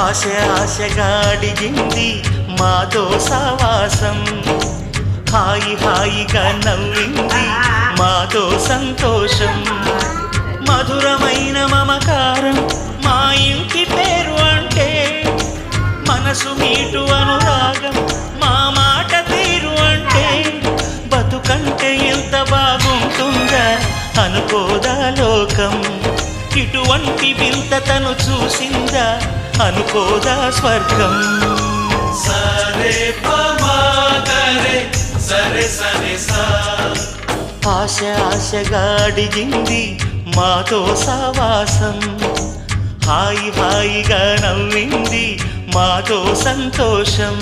ఆశ ఆశగా అడిగింది మాతో సావాసం, హాయి హాయిగా నవ్వింది మాతో సంతోషం, మధురమైన మమకారం మా ఇంటి పేరు అంటే, మనసు మీటు అనురాగం మా మాట తీరు అంటే, బతుకంటే ఎంత బాగుంటుందా అనుకోదా లోకం, ఇటువంటి వింతతను చూసిందా అనుకోదా స్వర్గం. సరే పమాగరే సరే సరే సా, ఆశ ఆశగా అడిగింది మాతో సావాసం, హాయి హాయిగా నవ్వింది మాతో సంతోషం.